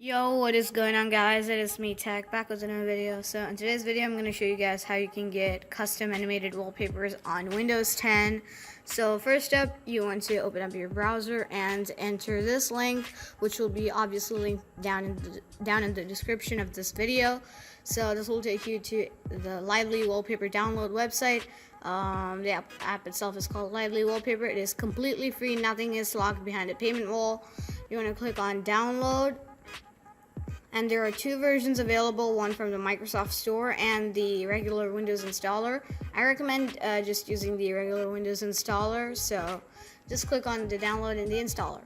Yo, what is going on, guys? It is me, Tech, back with another video. So in today's video, I'm going to show you guys how you can get custom animated wallpapers on Windows 10. So first up, you want to open up your browser and enter this link, which will be obviously linked down in the description of this video. So this will take you to the Lively Wallpaper download website. The app itself is called Lively Wallpaper. It is completely free. Nothing is locked behind a payment wall. You want to click on download. And there are two versions available, one from the Microsoft Store and the regular Windows installer. I recommend just using the regular Windows installer, so just click on the download in the installer.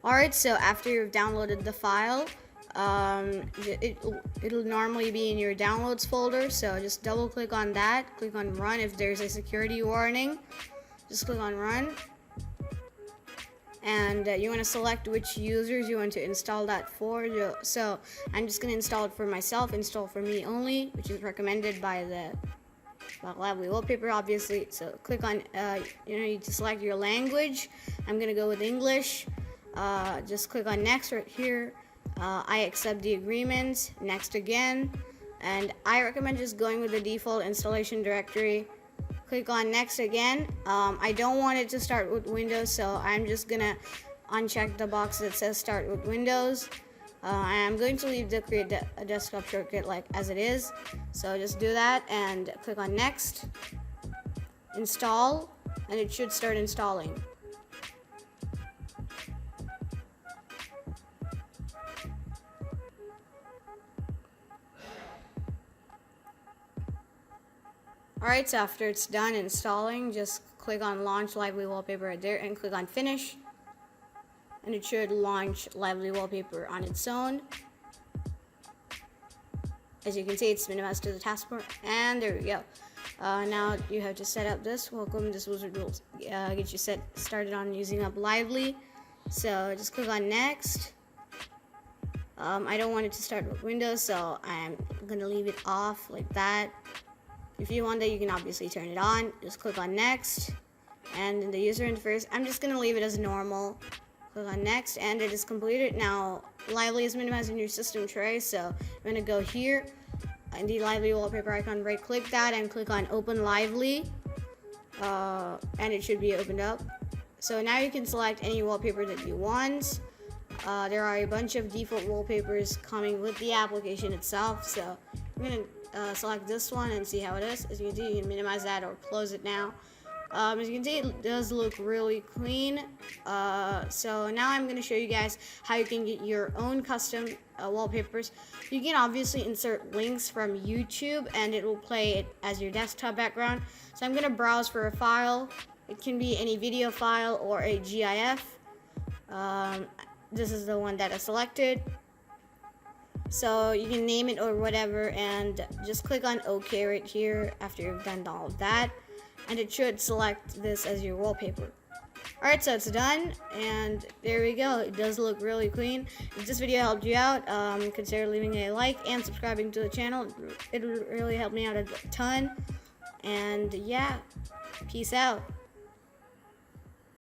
Alright, so after you've downloaded the file, it'll normally be in your downloads folder, so just double click on that, click on run. If there's a security warning, just click on run. And you want to select which users you want to install that for. So I'm just going to install it for myself, install for me only, which is recommended by the Lively Wallpaper, obviously. So click on, you need to select your language. I'm going to go with English. Just click on next right here. I accept the agreement, next again. And I recommend just going with the default installation directory. Click on next again. I don't want it to start with Windows, so I'm just gonna uncheck the box that says start with Windows. I'm going to leave the create a desktop shortcut like as it is, so just do that and click on next, install, and it should start installing. Alright, so after it's done installing, just click on launch Lively Wallpaper right there and click on finish. And it should launch Lively Wallpaper on its own. As you can see, it's minimized to the taskbar, and there we go. Now you have to set up this. Welcome, this wizard will get you started on using up Lively. So just click on next. I don't want it to start with Windows, so I'm gonna leave it off like that. If you want that, you can obviously turn it on. Just click on next, and in the user interface, I'm just gonna leave it as normal. Click on next, and it is completed. Now Lively is minimized in your system tray, so I'm gonna go here in the Lively wallpaper icon, right click that and click on open Lively, and it should be opened up. So now you can select any wallpaper that you want. There are a bunch of default wallpapers coming with the application itself, so I'm gonna select this one and see how it is. As you can see, you can minimize that or close it now. As you can see, it does look really clean. So now I'm going to show you guys how you can get your own custom wallpapers. You can obviously insert links from YouTube and it will play it as your desktop background. So I'm going to browse for a file. It can be any video file or a GIF. This is the one that I selected. So you can name it or whatever, and just click on OK right here after you've done all of that, and it should select this as your wallpaper. Alright, so it's done, and there we go. It does look really clean. If this video helped you out, consider leaving a like and subscribing to the channel. It would really help me out a ton. And yeah, peace out.